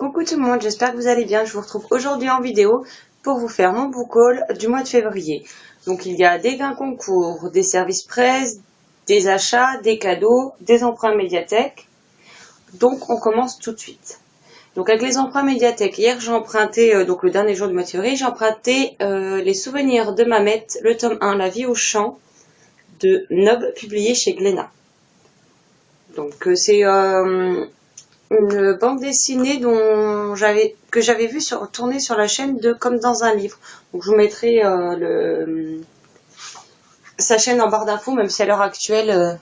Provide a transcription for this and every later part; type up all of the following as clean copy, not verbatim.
Coucou tout le monde, j'espère que vous allez bien. Je vous retrouve aujourd'hui en vidéo pour vous faire mon book haul du mois de février. Donc il y a des gains concours, des services presse, des achats, des cadeaux, des emprunts médiathèque. Donc on commence tout de suite. Donc avec les emprunts médiathèque, hier j'ai emprunté, donc le dernier jour du mois de février, j'ai emprunté les souvenirs de Mamette, le tome 1, La vie au champ, de Nob, publié chez Glénat. Donc c'est une bande dessinée que j'avais vue tourner sur la chaîne de Comme dans un livre. Donc je vous mettrai sa chaîne en barre d'infos, même si à l'heure actuelle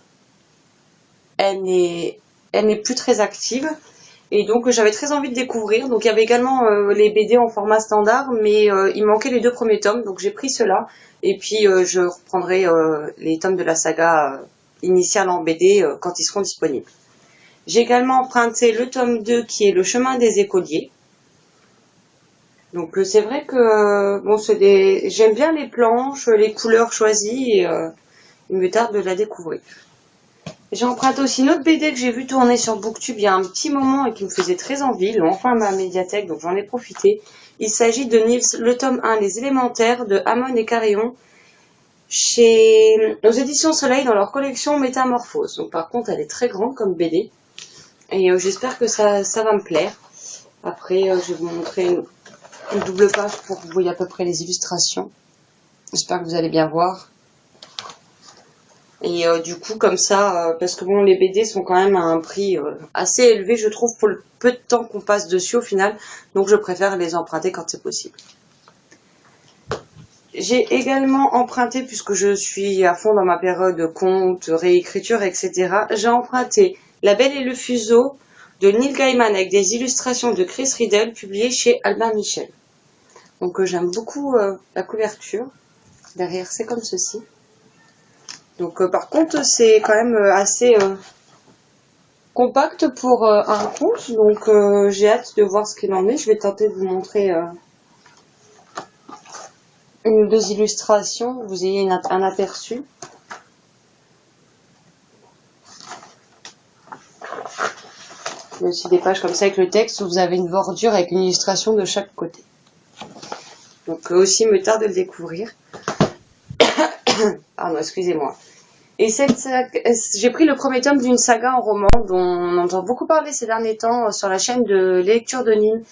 elle n'est plus très active. Et donc j'avais très envie de découvrir. Donc il y avait également les BD en format standard, mais il manquait les 2 premiers tomes, donc j'ai pris cela. Et puis je reprendrai les tomes de la saga initiale en BD quand ils seront disponibles. J'ai également emprunté le tome 2 qui est Le chemin des écoliers. Donc c'est vrai que bon, j'aime bien les planches, les couleurs choisies et il me tarde de la découvrir. J'ai emprunté aussi une autre BD que j'ai vu tourner sur Booktube il y a un petit moment et qui me faisait très envie. Ils l'ont enfin à ma médiathèque, donc j'en ai profité. Il s'agit de Nils, le tome 1, Les élémentaires, de Amon et Carillon, aux éditions Soleil dans leur collection Métamorphose. Donc par contre, elle est très grande comme BD. Et j'espère que ça va me plaire. Après, je vais vous montrer une double page pour que vous voyez à peu près les illustrations. J'espère que vous allez bien voir. Et du coup, comme ça, parce que bon, les BD sont quand même à un prix assez élevé, je trouve, pour le peu de temps qu'on passe dessus au final. Donc je préfère les emprunter quand c'est possible. J'ai également emprunté, puisque je suis à fond dans ma période conte, réécriture, etc. J'ai emprunté La Belle et le Fuseau de Neil Gaiman avec des illustrations de Chris Riddell, publié chez Albin Michel. Donc j'aime beaucoup la couverture. Derrière c'est comme ceci. Donc par contre c'est quand même assez compact pour un conte. Donc j'ai hâte de voir ce qu'il en est. Je vais tenter de vous montrer une ou 2 illustrations, vous ayez un aperçu. Il y a aussi des pages comme ça avec le texte où vous avez une bordure avec une illustration de chaque côté. Donc aussi me tarde de le découvrir. Ah non, excusez-moi. Et j'ai pris le premier tome d'une saga en roman dont on entend beaucoup parler ces derniers temps sur la chaîne de lecture de Nîmes,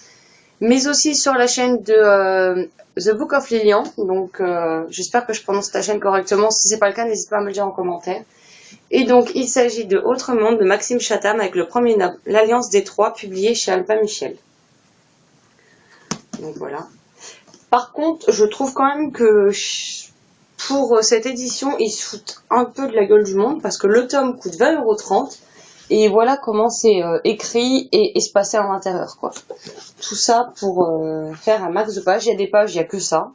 mais aussi sur la chaîne de The Book of Lilian. Donc j'espère que je prononce ta chaîne correctement. Si c'est pas le cas, n'hésite pas à me le dire en commentaire. Et donc il s'agit de Autre Monde de Maxime Chatham avec le premier noble, L'Alliance des Trois, publié chez Albin Michel. Donc voilà. Par contre, je trouve quand même que pour cette édition, ils se foutent un peu de la gueule du monde parce que le tome coûte 20,30 € et voilà comment c'est écrit et espacé à l'intérieur, quoi. Tout ça pour faire un max de pages. Il y a des pages, il n'y a que ça.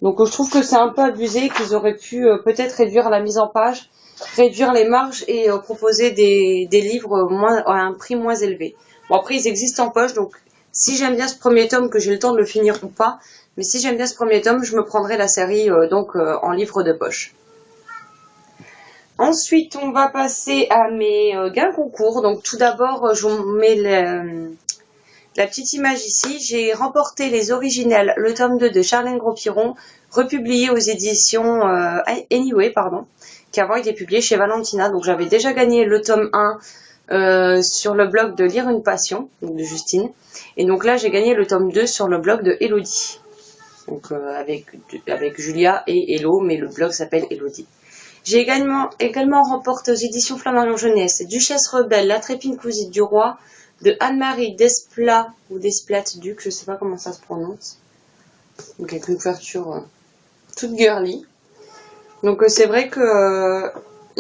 Donc je trouve que c'est un peu abusé, qu'ils auraient pu peut-être réduire la mise en page, réduire les marges et proposer des livres à un prix moins élevé. Bon, après ils existent en poche, donc si j'aime bien ce premier tome, que j'ai le temps de le finir ou pas, mais si j'aime bien ce premier tome, je me prendrai la série en livre de poche. Ensuite, on va passer à mes gains concours. Donc tout d'abord, je vous mets la petite image ici. J'ai remporté les originales, le tome 2 de Charlène Gros-Piron, republié aux éditions Anyway, qui avant été publié chez Valentina. Donc j'avais déjà gagné le tome 1 sur le blog de Lire une Passion, donc de Justine. Et donc là, j'ai gagné le tome 2 sur le blog de Elodie. Donc avec Julia et Hello, mais le blog s'appelle Elodie. J'ai également remporté aux éditions Flammarion Jeunesse Duchesse Rebelle, La Trépine cousine du roi, de Anne-Marie Desplat, ou Desplat-Duc, je sais pas comment ça se prononce. Donc avec une couverture toute girly. Donc c'est vrai que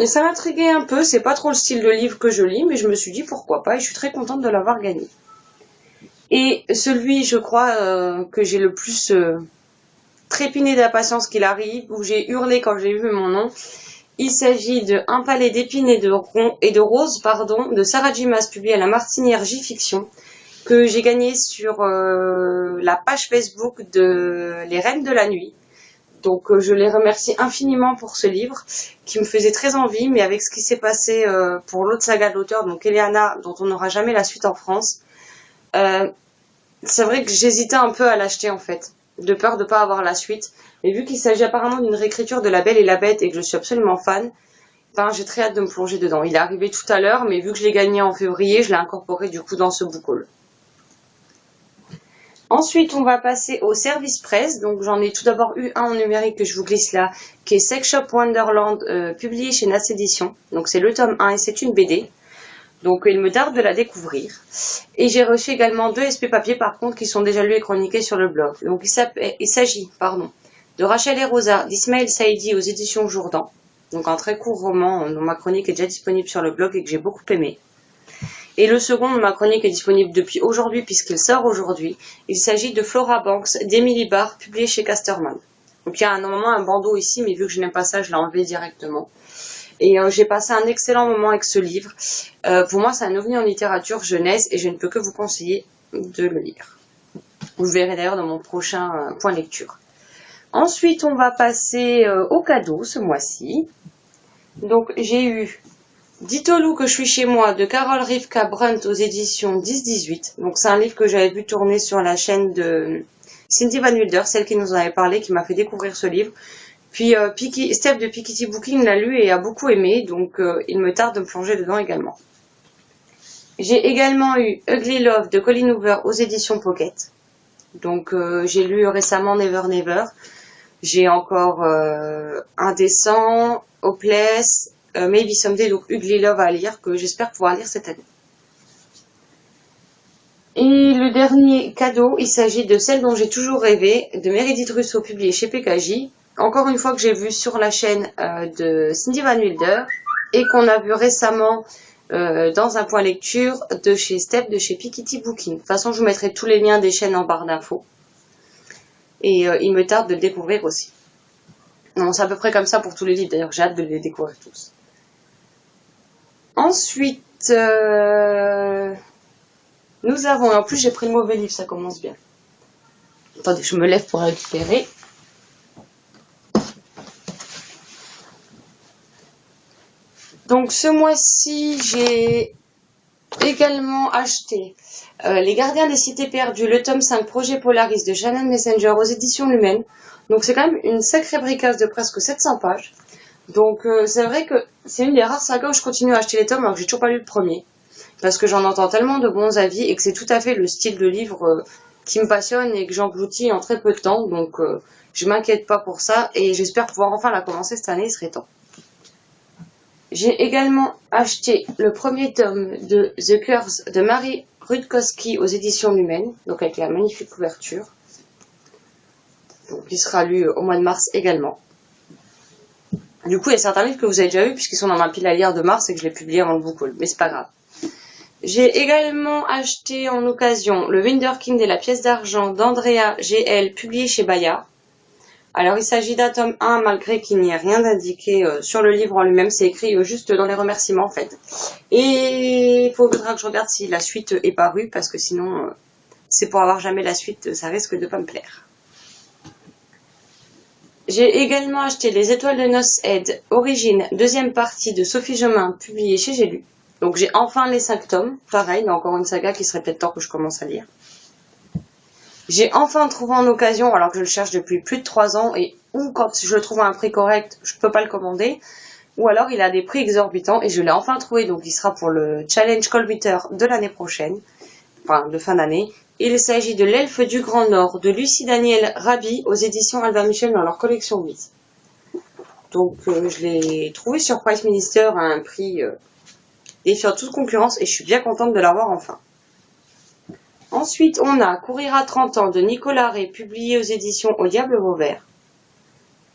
ça m'intriguait un peu, c'est pas trop le style de livre que je lis, mais je me suis dit pourquoi pas, et je suis très contente de l'avoir gagné. Et celui, je crois, que j'ai le plus trépiné d'impatience qu'il arrive, où j'ai hurlé quand j'ai vu mon nom, il s'agit de Un palais d'épines et de roses, de Sarah J. Maas, publié à la Martinière J-Fiction, que j'ai gagné sur la page Facebook de Les Reines de la Nuit. Donc je les remercie infiniment pour ce livre qui me faisait très envie, mais avec ce qui s'est passé pour l'autre saga de l'auteur, donc Eliana, dont on n'aura jamais la suite en France, C'est vrai que j'hésitais un peu à l'acheter en fait, de peur de pas avoir la suite. Mais vu qu'il s'agit apparemment d'une réécriture de La Belle et la Bête et que je suis absolument fan, ben j'ai très hâte de me plonger dedans. Il est arrivé tout à l'heure, mais vu que je l'ai gagné en février, je l'ai incorporé du coup dans ce book haul. Ensuite, on va passer au service presse. Donc, j'en ai tout d'abord eu un en numérique que je vous glisse là, qui est Sex Shop Wonderland, publié chez Nas Éditions. Donc, c'est le tome 1 et c'est une BD. Donc, il me tarde de la découvrir. Et j'ai reçu également 2 SP papier, par contre, qui sont déjà lus et chroniqués sur le blog. Donc, il s'agit, de Rachel et Rosa, d'Ismaël Saïdi aux éditions Jourdan. Donc, un très court roman dont ma chronique est déjà disponible sur le blog et que j'ai beaucoup aimé. Et le second de ma chronique est disponible depuis aujourd'hui puisqu'il sort aujourd'hui. Il s'agit de Flora Banks d'Emily Barr, publié chez Casterman. Donc il y a normalement un bandeau ici, mais vu que je n'aime pas ça, je l'ai enlevé directement. Et j'ai passé un excellent moment avec ce livre. Pour moi, c'est un ovni en littérature jeunesse et je ne peux que vous conseiller de le lire. Vous le verrez d'ailleurs dans mon prochain point lecture. Ensuite, on va passer au cadeau ce mois-ci. Donc j'ai eu Dites-au que je suis chez moi de Carole Rivka Brunt aux éditions 10-18. Donc c'est un livre que j'avais vu tourner sur la chaîne de Cindy Van Wilder, celle qui nous en avait parlé, qui m'a fait découvrir ce livre. Puis Steph de Piketty Booking l'a lu et a beaucoup aimé, donc il me tarde de me plonger dedans également. J'ai également eu Ugly Love de Colleen Hoover aux éditions Pocket. Donc j'ai lu récemment Never Never. J'ai encore Indécent, Hopeless, Maybe Someday, donc Ugly Love à lire, que j'espère pouvoir lire cette année. Et le dernier cadeau, il s'agit de Celle dont j'ai toujours rêvé, de Meredith Russo, publié chez PKJ. Encore une fois que j'ai vu sur la chaîne de Cindy Van Wilder, et qu'on a vu récemment dans un point lecture de chez Steph, de chez Piketty Booking. De toute façon, je vous mettrai tous les liens des chaînes en barre d'infos. Et il me tarde de le découvrir aussi. Non, c'est à peu près comme ça pour tous les livres, d'ailleurs j'ai hâte de les découvrir tous. Ensuite, nous avons, et en plus j'ai pris le mauvais livre, ça commence bien. Attendez, je me lève pour récupérer. Donc ce mois-ci, j'ai également acheté Les Gardiens des Cités Perdues, le tome 5 Projet Polaris de Shannon Messenger aux éditions Lumen. Donc c'est quand même une sacrée bricasse de presque 700 pages. Donc c'est vrai que c'est une des rares sagas où je continue à acheter les tomes alors que j'ai toujours pas lu le premier. Parce que j'en entends tellement de bons avis et que c'est tout à fait le style de livre qui me passionne et que j'engloutis en très peu de temps. Donc je m'inquiète pas pour ça et j'espère pouvoir enfin la commencer cette année, il serait temps. J'ai également acheté le premier tome de The Curse de Marie Rutkowski aux éditions Lumen, donc avec la magnifique couverture. Donc il sera lu au mois de mars également. Du coup, il y a certains livres que vous avez déjà vus puisqu'ils sont dans ma pile à lire de mars et que je l'ai publié avant le book haul, mais c'est pas grave. J'ai également acheté en occasion le Winderkind et la pièce d'argent d'Andrea GL, publié chez Bayard. Alors il s'agit d'un tome 1 malgré qu'il n'y ait rien d'indiqué sur le livre en lui-même, c'est écrit juste dans les remerciements en fait. Et il faudra que je regarde si la suite est parue parce que sinon c'est pour avoir jamais la suite, ça risque de pas me plaire. J'ai également acheté Les Étoiles de Noces Aide, Origine, deuxième partie de Sophie Jomain, publiée chez J'ai lu. Donc j'ai enfin les 5 tomes, pareil, mais encore une saga qui serait peut-être temps que je commence à lire. J'ai enfin trouvé en occasion, alors que je le cherche depuis plus de 3 ans, et ou quand je le trouve à un prix correct, je peux pas le commander, ou alors il a des prix exorbitants, et je l'ai enfin trouvé, donc il sera pour le Challenge Colbitter de l'année prochaine, enfin de fin d'année. Il s'agit de L'Elfe du Grand Nord, de Lucie Daniel Rabi, aux éditions Albin Michel dans leur collection 8. Donc je l'ai trouvé sur Price Minister à un prix défiant toute concurrence, et je suis bien contente de l'avoir enfin. Ensuite, on a Courir à 30 ans de Nicolas Rey, publié aux éditions Au Diable Vauvert.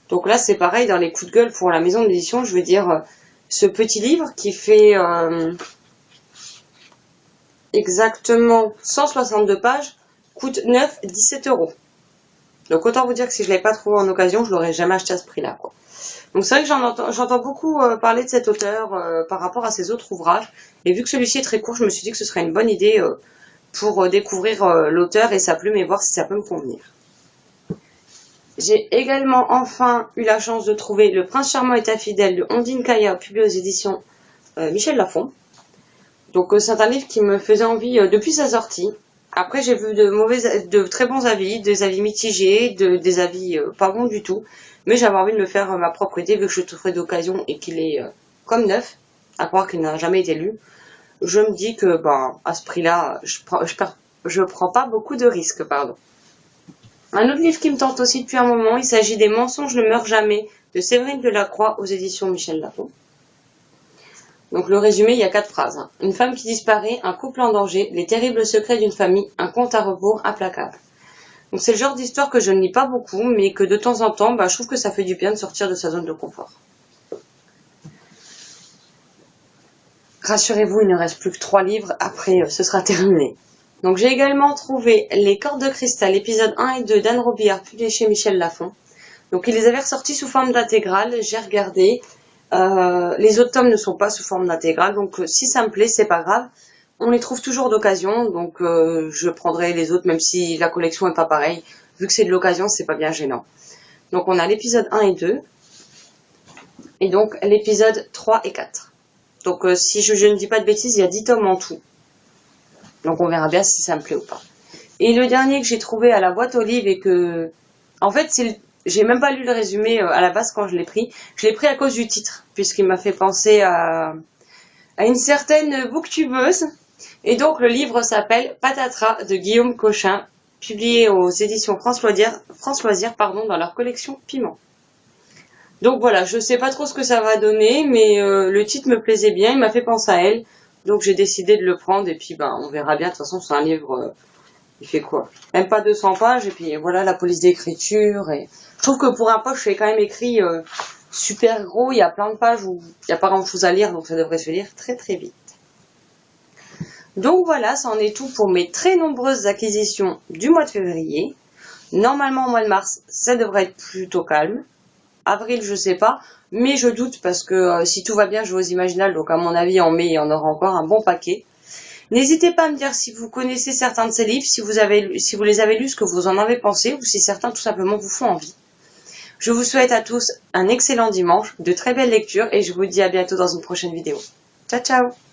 Donc là, c'est pareil, dans les coups de gueule pour la maison d'édition, je veux dire, ce petit livre qui fait exactement 162 pages, coûte 17 €. Donc autant vous dire que si je ne l'avais pas trouvé en occasion, je l'aurais jamais acheté à ce prix-là, quoi. Donc c'est vrai que j'entends beaucoup parler de cet auteur par rapport à ses autres ouvrages. Et vu que celui-ci est très court, je me suis dit que ce serait une bonne idée pour découvrir l'auteur et sa plume et voir si ça peut me convenir. J'ai également enfin eu la chance de trouver Le Prince Charmant et ta fidèle de Ondine Kaya, publié aux éditions Michel Lafon. Donc c'est un livre qui me faisait envie depuis sa sortie. Après, j'ai vu de très bons avis, des avis mitigés, des avis pas bons du tout. Mais j'avais envie de me faire ma propre idée, vu que je te ferai d'occasion et qu'il est comme neuf, à croire qu'il n'a jamais été lu. Je me dis que, à ce prix-là, je prends pas beaucoup de risques, pardon. Un autre livre qui me tente aussi depuis un moment, il s'agit des Mensonges ne meurent jamais de Séverine Delacroix aux éditions Michel Lafon. Donc le résumé, il y a 4 phrases. Une femme qui disparaît, un couple en danger, les terribles secrets d'une famille, un compte à rebours implacable. Donc c'est le genre d'histoire que je ne lis pas beaucoup, mais que de temps en temps, je trouve que ça fait du bien de sortir de sa zone de confort. Rassurez-vous, il ne reste plus que 3 livres, après ce sera terminé. Donc j'ai également trouvé Les Cordes de Cristal, épisodes 1 et 2 d'Anne Robillard, publiés chez Michel Lafon. Donc ils les avaient ressortis sous forme d'intégrale, j'ai regardé. Les autres tomes ne sont pas sous forme d'intégrale, donc si ça me plaît, c'est pas grave. On les trouve toujours d'occasion, donc je prendrai les autres, même si la collection est pas pareille. Vu que c'est de l'occasion, c'est pas bien gênant. Donc on a l'épisode 1 et 2, et donc l'épisode 3 et 4. Donc si je ne dis pas de bêtises, il y a 10 tomes en tout. Donc on verra bien si ça me plaît ou pas. Et le dernier que j'ai trouvé à la boîte aux livres et que... En fait, j'ai même pas lu le résumé à la base quand je l'ai pris. Je l'ai pris à cause du titre, puisqu'il m'a fait penser à une certaine booktubeuse. Et donc le livre s'appelle Patatras de Guillaume Cochin, publié aux éditions France Loisirs, dans leur collection Piment. Donc voilà, je sais pas trop ce que ça va donner, mais le titre me plaisait bien, il m'a fait penser à elle. Donc j'ai décidé de le prendre et puis on verra bien. De toute façon, c'est un livre, il fait quoi? Même pas 200 pages et puis voilà la police d'écriture. Et je trouve que pour un poche, c'est quand même écrit super gros. Il y a plein de pages où il n'y a pas grand chose à lire, donc ça devrait se lire très très vite. Donc voilà, ça en est tout pour mes très nombreuses acquisitions du mois de février. Normalement, au mois de mars, ça devrait être plutôt calme. Avril, je sais pas, mais je doute parce que si tout va bien, je vais aux Imaginales, donc à mon avis, en mai, il y en aura encore un bon paquet. N'hésitez pas à me dire si vous connaissez certains de ces livres, si vous les avez lus, ce que vous en avez pensé, ou si certains tout simplement vous font envie. Je vous souhaite à tous un excellent dimanche, de très belles lectures, et je vous dis à bientôt dans une prochaine vidéo. Ciao, ciao!